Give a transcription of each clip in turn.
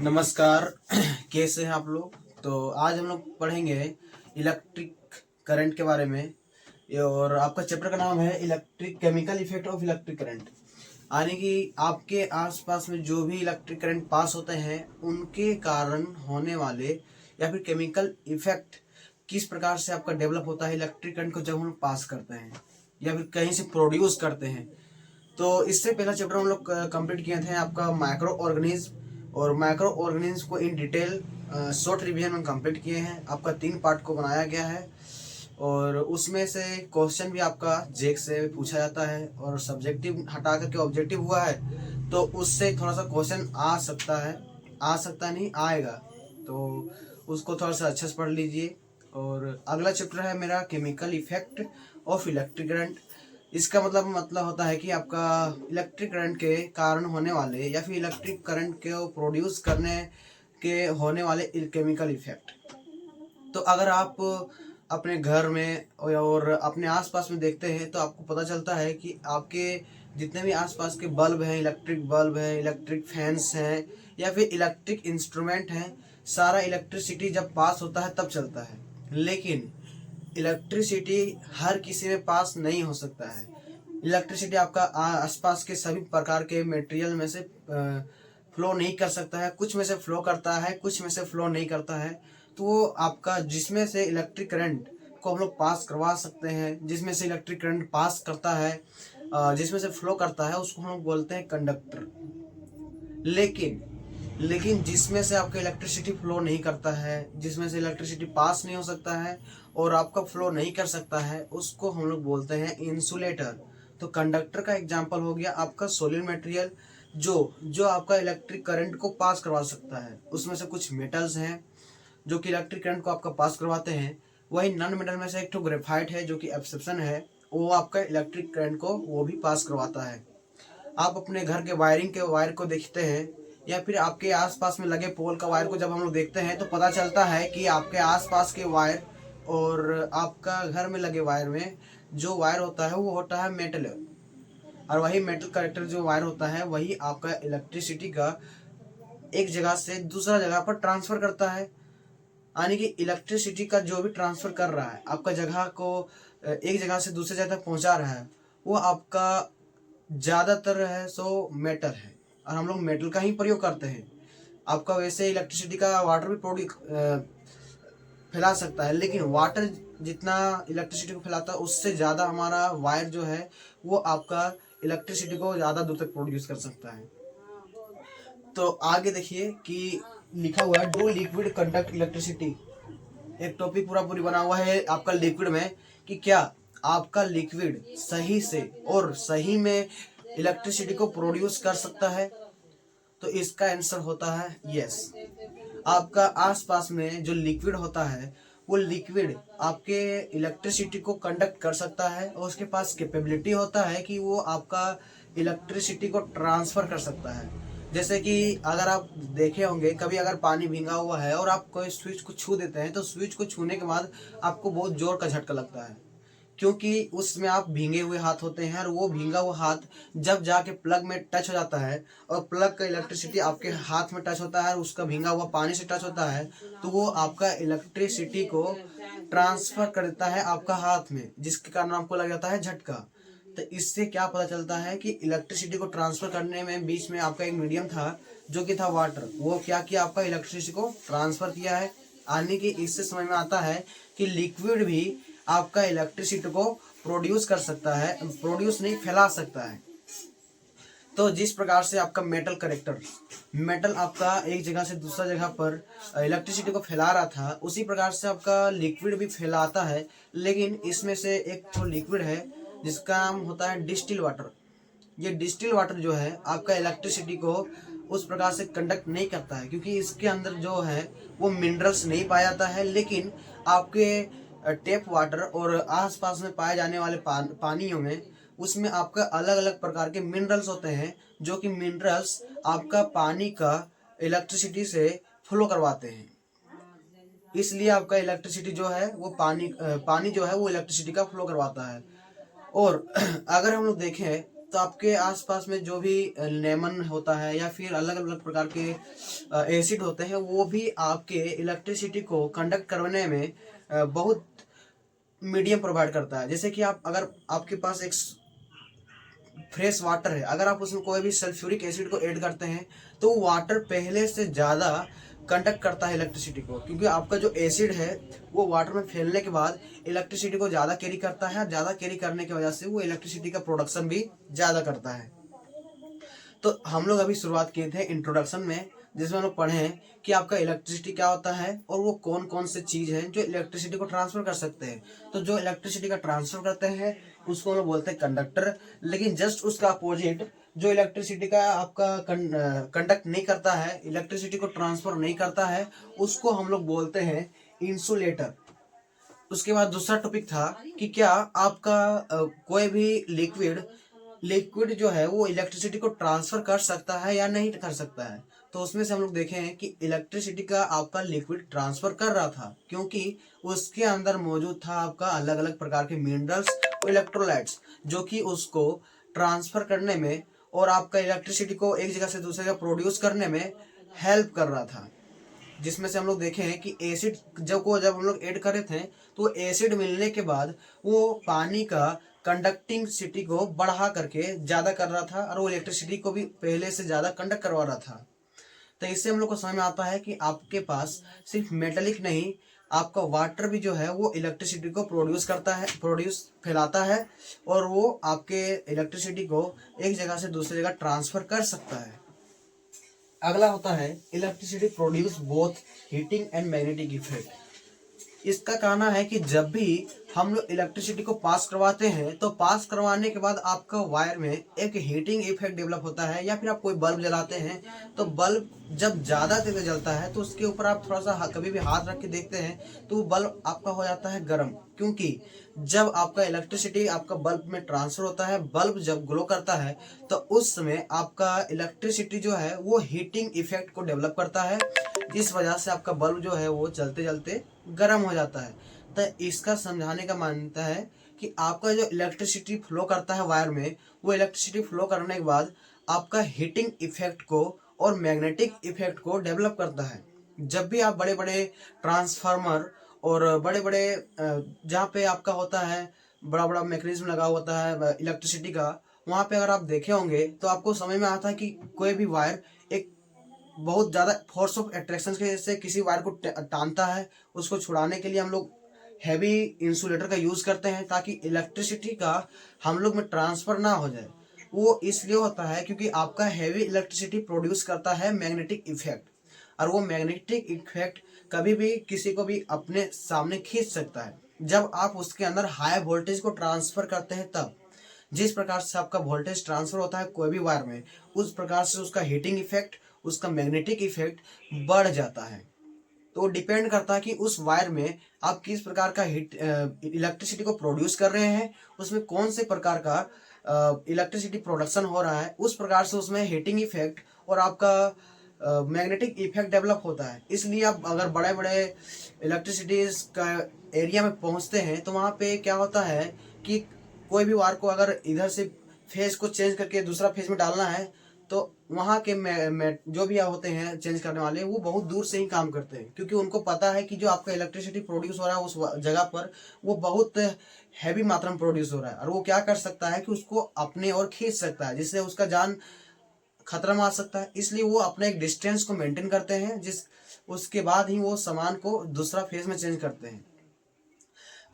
नमस्कार। कैसे हैं आप लोग। तो आज हम लोग पढ़ेंगे इलेक्ट्रिक करंट के बारे में। और आपका चैप्टर का नाम है electric chemical effect of electric current. यानी कि आपके आसपास में जो भी इलेक्ट्रिक करंट पास होते हैं उनके कारण होने वाले या फिर केमिकल इफेक्ट किस प्रकार से आपका डेवलप होता है इलेक्ट्रिक करंट को जब हम पास करते हैं या फिर कहीं से प्रोड्यूस करते हैं। तो इससे पहला चैप्टर हम लोग कंप्लीट किए थे आपका माइक्रो ऑर्गेनिज्म, और माइक्रो ऑर्गेनिज्म को इन डिटेल शॉर्ट रिवीजन में कंप्लीट किए हैं। आपका 3 पार्ट को बनाया गया है और उसमें से क्वेश्चन भी आपका जेक से पूछा जाता है और सब्जेक्टिव हटा करके ऑब्जेक्टिव हुआ है तो उससे थोड़ा सा क्वेश्चन आ सकता नहीं आएगा, तो उसको थोड़ा सा अच्छे से पढ़ लीजिए। और अगला चैप्टर है मेरा chemical effect of electric current. इसका मतलब होता है कि आपका इलेक्ट्रिक करंट के कारण होने वाले या फिर इलेक्ट्रिक करंट को प्रोड्यूस करने के होने वाले केमिकल इफेक्ट। तो अगर आप अपने घर में और अपने आसपास में देखते हैं तो आपको पता चलता है कि आपके जितने भी आसपास के बल्ब है, इलेक्ट्रिक फैंस हैं या फिर इलेक्ट्रिक इंस्ट्रूमेंट हैं, सारा इलेक्ट्रिसिटी जब पास होता है तब चलता है। लेकिन इलेक्ट्रिसिटी हर किसी में पास नहीं हो सकता है। इलेक्ट्रिसिटी आपका आसपास के सभी प्रकार के मटेरियल में से फ्लो नहीं कर सकता है। कुछ में से फ्लो करता है, कुछ में से फ्लो नहीं करता है। तो वो आपका जिसमें से इलेक्ट्रिक करंट को हम लोग पास करवा सकते हैं, जिसमें से इलेक्ट्रिक करंट पास करता है, जिसमें से फ्लो करता है, उसको हम लोग बोलते हैं कंडक्टर। लेकिन लेकिन जिसमें से आपका इलेक्ट्रिसिटी फ्लो नहीं करता है, जिसमें से इलेक्ट्रिसिटी पास नहीं हो सकता है और आपका फ्लो नहीं कर सकता है, उसको हम लोग बोलते हैं इंसुलेटर। तो कंडक्टर का एग्जांपल हो गया आपका सॉलिड मटेरियल जो जो आपका इलेक्ट्रिक करंट को पास करवा सकता है। उसमें से कुछ मेटल्स हैं जो कि इलेक्ट्रिक करंट को आपका पास करवाते हैं। वही नॉन मेटल में से एक तो ग्रेफाइट है जो कि एक्सेप्शन है, वो आपका इलेक्ट्रिक करंट को वो भी पास करवाता है। आप अपने घर के वायरिंग के वायर को देखते हैं या फिर आपके आसपास में लगे पोल का वायर को जब हम लोग देखते हैं तो पता चलता है कि आपके आसपास के वायर और आपका घर में लगे वायर में जो वायर होता है वो होता है मेटल। और वही मेटल करेक्टर जो वायर होता है वही आपका इलेक्ट्रिसिटी का एक जगह से दूसरा जगह पर ट्रांसफर करता है। यानी कि इलेक्ट्रिसिटी का जो भी ट्रांसफर कर रहा है आपका जगह को एक जगह से दूसरी जगह तक पहुंचा रहा है, वो आपका ज़्यादातर है सो मेटल है और हम लोग मेटल का ही प्रयोग करते हैं। आपका वैसे इलेक्ट्रिसिटी का वाटर भी फैला सकता है, लेकिन वाटर जितना इलेक्ट्रिसिटी को फैलाता है उससे ज़्यादा हमारा वायर जो है वो आपका इलेक्ट्रिसिटी को ज़्यादा दूर तक प्रोड्यूस कर सकता है। तो आगे देखिए कि लिखा हुआ है डू लिक्विड कंडक्ट इलेक्ट्रिसिटी। एक टॉपिक पूरा पूरी बना हुआ है आपका लिक्विड में कि क्या आपका लिक्विड सही से और सही में इलेक्ट्रिसिटी को प्रोड्यूस कर सकता है। तो इसका आंसर होता है यस। आपका आसपास में जो लिक्विड होता है वो लिक्विड आपके इलेक्ट्रिसिटी को कंडक्ट कर सकता है और उसके पास कैपेबिलिटी होता है कि वो आपका इलेक्ट्रिसिटी को ट्रांसफर कर सकता है। जैसे कि अगर आप देखे होंगे कभी अगर पानी भींगा हुआ है और आप कोई स्विच को छू देते हैं तो स्विच को छूने के बाद आपको बहुत जोर का झटका लगता है, क्योंकि उसमें आप भींगे हुए हाथ होते हैं और वो भींगा हुआ हाथ जब जाके प्लग में टच हो जाता है और प्लग का इलेक्ट्रिसिटी आपके हाथ में टच होता है और उसका भींगा हुआ पानी से टच होता है तो वो आपका इलेक्ट्रिसिटी को ट्रांसफर कर देता है आपका हाथ में, जिसके कारण आपको लग जाता है झटका। तो इससे क्या पता चलता है कि इलेक्ट्रिसिटी को ट्रांसफर करने में बीच में आपका एक मीडियम था जो कि था वाटर, वो क्या किया आपका इलेक्ट्रिसिटी को ट्रांसफर किया है। यानी कि इससे समझ में आता है कि लिक्विड भी आपका इलेक्ट्रिसिटी को प्रोड्यूस कर सकता है, प्रोड्यूस नहीं फैला सकता है। तो जिस प्रकार से आपका मेटल आपका एक जगह से दूसरा जगह पर इलेक्ट्रिसिटी को फैला रहा था, उसी प्रकार से आपका लिक्विड भी फैलाता है। लेकिन इसमें से एक तो लिक्विड है जिसका नाम होता है डिस्टिल वाटर। ये डिस्टिल वाटर जो है आपका इलेक्ट्रिसिटी को उस प्रकार से कंडक्ट नहीं करता है, क्योंकि इसके अंदर जो है वो मिनरल्स नहीं पाया जाता है। लेकिन आपके टेप वाटर और आसपास में पाए जाने वाले पानियों में उसमें आपका अलग अलग प्रकार के मिनरल्स होते हैं, जो कि मिनरल्स आपका पानी का इलेक्ट्रिसिटी से फ्लो करवाते हैं। इसलिए आपका इलेक्ट्रिसिटी जो है वो पानी जो है वो इलेक्ट्रिसिटी का फ्लो करवाता है। और अगर हम लोग देखें तो आपके आसपास में जो भी लेमन होता है या फिर अलग अलग प्रकार के एसिड होते हैं, वो भी आपके इलेक्ट्रिसिटी को कंडक्ट करने में बहुत मीडियम प्रोवाइड करता है। जैसे कि आप अगर आपके पास एक फ्रेश वाटर है, अगर आप उसमें कोई भी सल्फ्यूरिक एसिड को ऐड करते हैं तो वो वाटर पहले से ज़्यादा कंडक्ट करता है इलेक्ट्रिसिटी को, क्योंकि आपका जो एसिड है वो वाटर में फैलने के बाद इलेक्ट्रिसिटी को ज़्यादा कैरी करता है, और ज़्यादा कैरी करने की वजह से वो इलेक्ट्रिसिटी का प्रोडक्शन भी ज़्यादा करता है। तो हम लोग अभी शुरुआत किए थे इंट्रोडक्शन में, जिसमें हम लोग पढ़े हैं कि आपका इलेक्ट्रिसिटी क्या होता है और वो कौन कौन से चीज़ हैं जो इलेक्ट्रिसिटी को ट्रांसफर कर सकते हैं। तो जो इलेक्ट्रिसिटी का ट्रांसफर करते हैं उसको हम लोग बोलते हैं कंडक्टर, लेकिन जस्ट उसका अपोजिट जो इलेक्ट्रिसिटी का आपका कंडक्ट नहीं करता है, इलेक्ट्रिसिटी को ट्रांसफर नहीं करता है, उसको हम लोग बोलते हैं इंसुलेटर। उसके बाद दूसरा टॉपिक था कि क्या आपका कोई भी लिक्विड जो है वो इलेक्ट्रिसिटी को ट्रांसफर कर सकता है या नहीं कर सकता है। तो उसमें से हम लोग देखे हैं कि इलेक्ट्रिसिटी का आपका लिक्विड ट्रांसफर कर रहा था, क्योंकि उसके अंदर मौजूद था आपका अलग अलग प्रकार के मिनरल्स और इलेक्ट्रोलाइट्स, जो कि उसको ट्रांसफर करने में और आपका इलेक्ट्रिसिटी को एक जगह से दूसरी जगह प्रोड्यूस करने में हेल्प कर रहा था। जिसमें से हम लोग देखे हैं कि एसिड जब हम लोग ऐड करे थे, तो एसिड मिलने के बाद वो पानी का कंडक्टिंग सिटी को बढ़ा करके ज़्यादा कर रहा था और वो इलेक्ट्रिसिटी को भी पहले से ज़्यादा कंडक्ट करवा रहा था। तो इससे हम लोग को समझ में आता है कि आपके पास सिर्फ मेटेलिक नहीं, आपका वाटर भी जो है वो इलेक्ट्रिसिटी को प्रोड्यूस फैलाता है, और वो आपके इलेक्ट्रिसिटी को एक जगह से दूसरी जगह ट्रांसफर कर सकता है। अगला होता है electricity produce both heating and magnetic effect. इसका कहना है कि जब भी हम लोग इलेक्ट्रिसिटी को पास करवाते हैं, तो पास करवाने के बाद आपका वायर में एक हीटिंग इफेक्ट डेवलप होता है, या फिर आप कोई बल्ब जलाते हैं तो बल्ब जब ज़्यादा देर तक जलता है तो उसके ऊपर आप थोड़ा सा कभी भी हाथ रख के देखते हैं तो वो बल्ब आपका हो जाता है गर्म, क्योंकि जब आपका इलेक्ट्रिसिटी आपका बल्ब में ट्रांसफर होता है, बल्ब जब ग्लो करता है तो उस समय आपका इलेक्ट्रिसिटी जो है वो हीटिंग इफेक्ट को डेवलप करता है, इस वजह से आपका बल्ब जो है वो चलते चलते गर्म हो जाता है। तो इसका समझाने का मानता है कि आपका जो इलेक्ट्रिसिटी फ्लो करता है वायर में, वो इलेक्ट्रिसिटी फ्लो करने के बाद आपका हीटिंग इफेक्ट को और मैग्नेटिक इफेक्ट को डेवलप करता है। जब भी आप बड़े बड़े ट्रांसफार्मर और बड़े बड़े जहाँ पे आपका होता है बड़ा बड़ा मैकेनिज्म लगा होता है इलेक्ट्रिसिटी का, वहाँ पे अगर आप देखे होंगे तो आपको समझ में आता है कि कोई भी वायर एक बहुत ज़्यादा फोर्स ऑफ अट्रैक्शन के से किसी वायर को टानता है। उसको छुड़ाने के लिए हम लोग हैवी इंसुलेटर का यूज़ करते हैं, ताकि इलेक्ट्रिसिटी का हम लोग में ट्रांसफ़र ना हो जाए। वो इसलिए होता है क्योंकि आपका हैवी इलेक्ट्रिसिटी प्रोड्यूस करता है मैग्नेटिक इफेक्ट, और वो मैग्नेटिक इफेक्ट कभी भी किसी को भी अपने सामने खींच सकता है जब आप उसके अंदर हाई वोल्टेज को ट्रांसफ़र करते हैं। तब जिस प्रकार से आपका वोल्टेज ट्रांसफर होता है कोई भी वायर में, उस प्रकार से उसका हीटिंग इफेक्ट, उसका मैग्नेटिक इफेक्ट बढ़ जाता है। तो डिपेंड करता है कि उस वायर में आप किस प्रकार का इलेक्ट्रिसिटी को प्रोड्यूस कर रहे हैं, उसमें कौन से प्रकार का इलेक्ट्रिसिटी प्रोडक्शन हो रहा है, उस प्रकार से उसमें हीटिंग इफेक्ट और आपका मैग्नेटिक इफेक्ट डेवलप होता है। इसलिए आप अगर बड़े बड़े इलेक्ट्रिसिटीज का एरिया में पहुंचते हैं तो वहाँ पे क्या होता है कि कोई भी वायर को अगर इधर से फेज को चेंज करके दूसरा फेज में डालना है, तो वहाँ के जो भी होते हैं चेंज करने वाले, वो बहुत दूर से ही काम करते हैं, क्योंकि उनको पता है कि जो आपका इलेक्ट्रिसिटी प्रोड्यूस हो रहा है उस जगह पर वो बहुत हैवी मात्रा में प्रोड्यूस हो रहा है, और वो क्या कर सकता है कि उसको अपने ओर खींच सकता है, जिससे उसका जान खतरा में आ सकता है। इसलिए वो अपने एक डिस्टेंस को मेंटेन करते हैं, उसके बाद ही वो सामान को दूसरा फेज में चेंज करते हैं।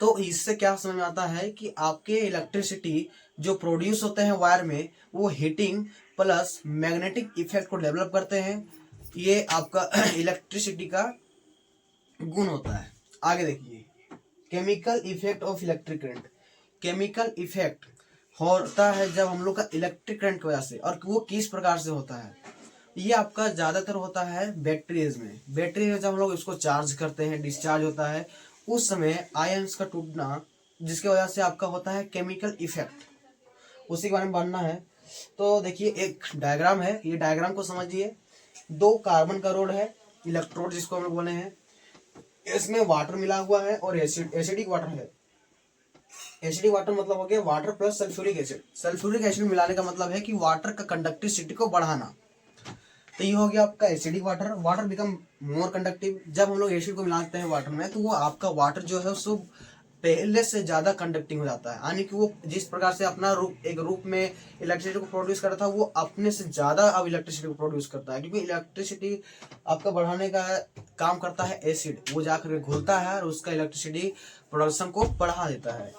तो इससे क्या समझ में आता है कि आपके इलेक्ट्रिसिटी जो प्रोड्यूस होते हैं वायर में, वो हीटिंग प्लस मैग्नेटिक इफेक्ट को डेवलप करते हैं। ये आपका इलेक्ट्रिसिटी का गुण होता है। आगे देखिए, chemical effect of electric current. Chemical effect होता है जब हम लोग का इलेक्ट्रिक करंट की वजह से, और वो किस प्रकार से होता है। ये आपका ज़्यादातर होता है बैटरीज में। बैटरी में जब हम लोग इसको चार्ज करते हैं, डिस्चार्ज होता है, उस समय आयंस का टूटना, जिसकी वजह से आपका होता है केमिकल इफेक्ट, उसी के बारे में बनना है। तो देखिए एक डायग्राम है, ये डायग्राम को समझिए। दो कार्बन का रोड है, इलेक्ट्रोड जिसको हम लोग बोले हैं, इसमें वाटर मिला हुआ है और एसिडिक वाटर है। एसिडिक वाटर मतलब हो गया water plus sulphuric acid. Sulphuric acid मिलाने का मतलब है कि वाटर का कंडक्टिविटी को बढ़ाना। तो ये हो गया आपका acidic water. Water become more conductive. जब हम लोग एसिड को मिलाते हैं वाटर में तो वो आपका वाटर जो है उसको पहले से ज्यादा कंडक्टिंग हो जाता है, यानी कि वो जिस प्रकार से अपना रूप एक रूप में इलेक्ट्रिसिटी को प्रोड्यूस कर रहा था वो अपने से ज्यादा अब इलेक्ट्रिसिटी को प्रोड्यूस करता है, क्योंकि इलेक्ट्रिसिटी आपका बढ़ाने का काम करता है एसिड। वो जाकर घुलता है और उसका इलेक्ट्रिसिटी प्रोडक्शन को बढ़ा देता है।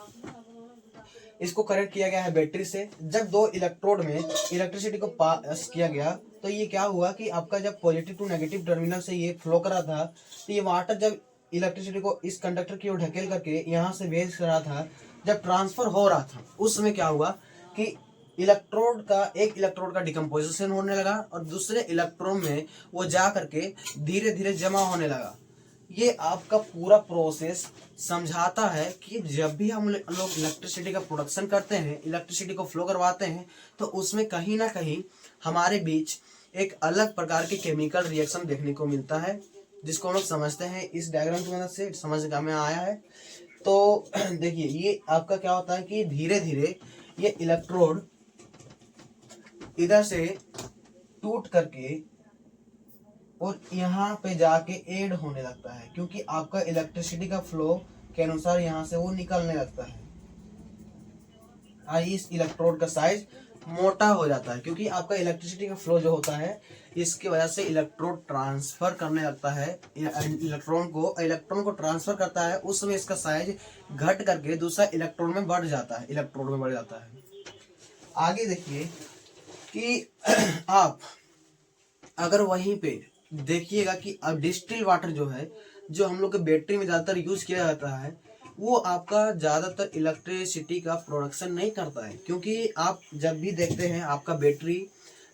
इसको कनेक्ट किया गया है बैटरी से। जब दो इलेक्ट्रोड में इलेक्ट्रिसिटी को पास किया गया तो ये क्या हुआ कि आपका जब पॉजिटिव टू नेगेटिव टर्मिनल से ये फ्लो कर रहा था तो ये वाटर जब इलेक्ट्रिसिटी को इस कंडक्टर की ओर ढकेल करके यहाँ से भेज रहा था, जब ट्रांसफर हो रहा था उस समय क्या हुआ कि एक इलेक्ट्रोड का डिकम्पोजिशन होने लगा और दूसरे इलेक्ट्रॉन में वो जा करके धीरे धीरे जमा होने लगा। ये आपका पूरा प्रोसेस समझाता है कि जब भी हम लोग इलेक्ट्रिसिटी का प्रोडक्शन करते हैं, इलेक्ट्रिसिटी को फ्लो करवाते हैं, तो उसमें कहीं ना कहीं हमारे बीच एक अलग प्रकार के केमिकल रिएक्शन देखने को मिलता है, जिसको हम लोग समझते हैं इस डायग्राम की मदद से समझ में आया है। तो देखिए ये आपका क्या होता है कि धीरे धीरे ये इलेक्ट्रोड इधर से टूट करके और यहाँ पे जाके ऐड होने लगता है, क्योंकि आपका इलेक्ट्रिसिटी का फ्लो के अनुसार यहाँ से वो निकलने लगता है। इस इलेक्ट्रोड का साइज मोटा हो जाता है, क्योंकि आपका इलेक्ट्रिसिटी का फ्लो जो होता है इसकी वजह से इलेक्ट्रोड ट्रांसफर करने लगता है इलेक्ट्रॉन को ट्रांसफर करता है। उस समय इसका साइज घट करके दूसरा इलेक्ट्रोड में बढ़ जाता है। आगे देखिए कि आप अगर वहीं पे देखिएगा कि अब डिस्टिल वाटर जो है, जो हम लोग के बैटरी में ज़्यादातर यूज किया जाता है, वो आपका ज़्यादातर इलेक्ट्रिसिटी का प्रोडक्शन नहीं करता है। क्योंकि आप जब भी देखते हैं आपका बैटरी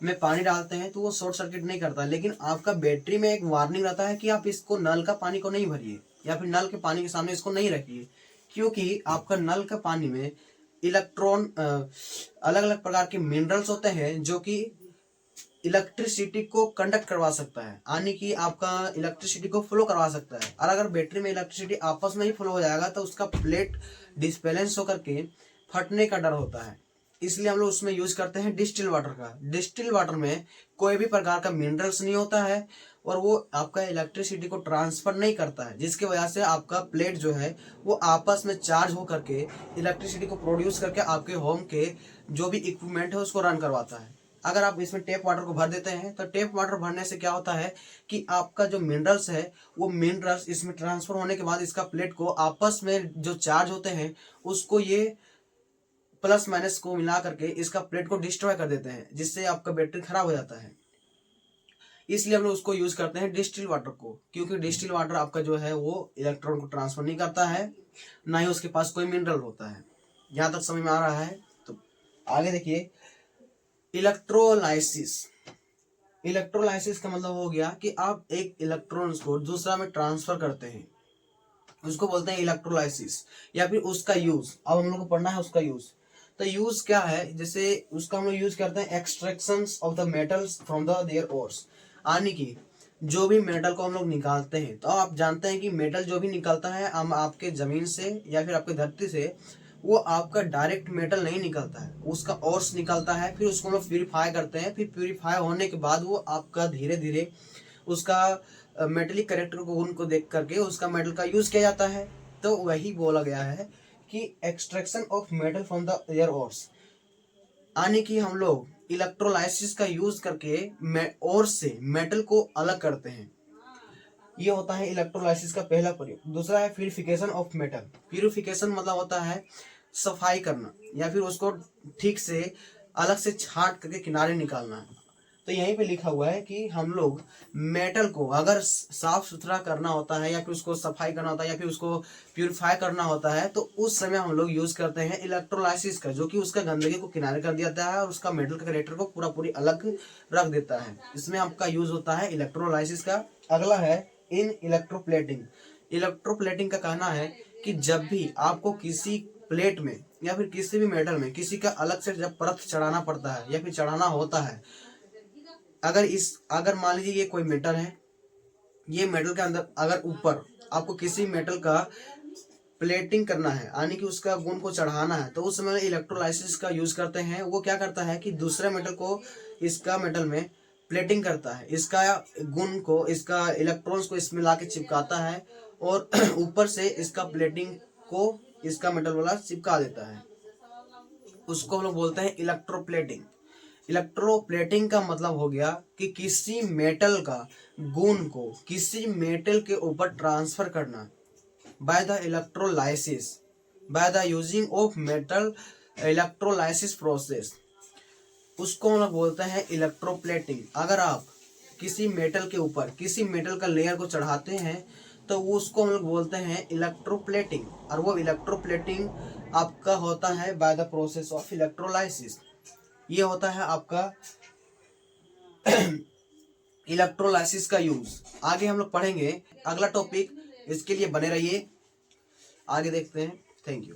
में पानी डालते हैं तो वो शॉर्ट सर्किट नहीं करता, लेकिन आपका बैटरी में एक वार्निंग रहता है कि आप इसको नल का पानी को नहीं भरिए या फिर नल के पानी के सामने इसको नहीं रखिए, क्योंकि आपका नल का पानी में इलेक्ट्रॉन अलग अलग प्रकार के मिनरल्स होते हैं जो कि इलेक्ट्रिसिटी को कंडक्ट करवा सकता है, यानी कि आपका इलेक्ट्रिसिटी को फ्लो करवा सकता है। और अगर बैटरी में इलेक्ट्रिसिटी आपस में ही फ्लो हो जाएगा तो उसका प्लेट डिसबैलेंस होकर के फटने का डर होता है। इसलिए हम लोग उसमें यूज करते हैं डिस्टिल वाटर का। डिस्टिल वाटर में कोई भी प्रकार का मिनरल्स नहीं होता है और वो आपका इलेक्ट्रिसिटी को ट्रांसफर नहीं करता है, जिसकी वजह से आपका प्लेट जो है वो आपस में चार्ज हो करके इलेक्ट्रिसिटी को प्रोड्यूस करके आपके होम के जो भी इक्विपमेंट है उसको रन करवाता है। अगर आप इसमें टेप वाटर को भर देते हैं तो टेप वाटर भरने से क्या होता है कि आपका जो मिनरल्स है वो मिनरल्स इसमें ट्रांसफर होने के बाद इसका प्लेट को आपस में जो चार्ज होते हैं उसको ये प्लस माइनस को मिला करके इसका प्लेट को डिस्ट्रॉय कर देते हैं, जिससे आपका बैटरी खराब हो जाता है। इसलिए हम लोग उसको यूज करते हैं डिस्टिल वाटर को, क्योंकि डिस्टिल वाटर आपका जो है वो इलेक्ट्रॉन को ट्रांसफर नहीं करता है, ना ही उसके पास कोई मिनरल होता है। यहाँ तक समझ में आ रहा है? तो आगे देखिए इलेक्ट्रोलाइसिस। इलेक्ट्रोलाइसिस का मतलब हो गया कि आप एक इलेक्ट्रॉन को दूसरा में ट्रांसफर करते हैं, उसको बोलते हैं इलेक्ट्रोलाइसिस। या फिर उसका यूज, अब हम लोग को पढ़ना है उसका यूज। तो यूज क्या है, जैसे उसका हम लोग यूज करते हैं extraction of the metals from the their ores, यानी कि जो भी मेटल को हम लोग निकालते हैं, तो आप जानते हैं कि मेटल जो भी निकलता है हम आपके जमीन से या फिर आपके धरती से, वो आपका डायरेक्ट मेटल नहीं निकलता है, उसका ओर्स निकलता है। फिर उसको हम लोग प्यूरिफाई करते हैं, फिर प्यूरिफाई होने के बाद वो आपका धीरे धीरे उसका मेटलिक करेक्टर को उनको देख करके उसका मेटल का यूज किया जाता है। तो वही बोला गया है कि extraction of metal from the air ores, यानी कि हम लोग इलेक्ट्रोलाइसिस का यूज करके ओर से मेटल को अलग करते हैं। ये होता है इलेक्ट्रोलाइसिस का पहला प्रयोग। दूसरा है प्यूरिफिकेशन ऑफ मेटल। प्यूरिफिकेशन मतलब होता है सफाई करना या फिर उसको ठीक से अलग से छांट करके किनारे निकालना है। तो यहीं पे लिखा हुआ है कि हम लोग मेटल को अगर साफ सुथरा करना होता है या फिर उसको सफाई करना होता है या फिर उसको प्यूरिफाई करना होता है तो उस समय हम लोग यूज करते हैं इलेक्ट्रोलाइसिस का, जो कि उसका गंदगी को किनारे कर देता है और उसका मेटल का कैरेक्टर को पूरा पूरी अलग रख देता है। इसमें आपका यूज होता है इलेक्ट्रोलाइसिस का। अगला है इन इलेक्ट्रोप्लेटिंग। इलेक्ट्रोप्लेटिंग का कहना है कि जब भी आपको किसी प्लेट में या फिर किसी भी मेटल में किसी का अलग से जब परत चढ़ाना पड़ता है या फिर चढ़ाना होता है, अगर मान लीजिए ये कोई मेटल है, ये मेटल के अंदर अगर ऊपर आपको किसी मेटल का प्लेटिंग करना है यानी कि उसका गुण को चढ़ाना है, तो उस समय इलेक्ट्रोलाइसिस का यूज करते हैं। वो क्या करता है कि दूसरे मेटल को इसका मेटल में प्लेटिंग करता है, इसका गुण को, इसका इलेक्ट्रॉन्स को इसमें लाके चिपकाता है और ऊपर से इसका प्लेटिंग को इसका मेटल वाला चिपका देता है। उसको हम लोग बोलते हैं इलेक्ट्रोप्लेटिंग। इलेक्ट्रोप्लेटिंग का मतलब हो गया कि किसी मेटल का गुण को किसी मेटल के ऊपर ट्रांसफर करना by the electrolysis, by the using of metal electrolysis process, उसको हम लोग बोलते हैं इलेक्ट्रोप्लेटिंग। अगर आप किसी मेटल के ऊपर किसी मेटल का लेयर को चढ़ाते हैं तो उसको हम लोग बोलते हैं इलेक्ट्रोप्लेटिंग, और वो इलेक्ट्रोप्लेटिंग आपका होता है by the process of electrolysis. ये होता है आपका इलेक्ट्रोलाइसिस का यूज। आगे हम लोग पढ़ेंगे अगला टॉपिक, इसके लिए बने रहिए, आगे देखते हैं। Thank you.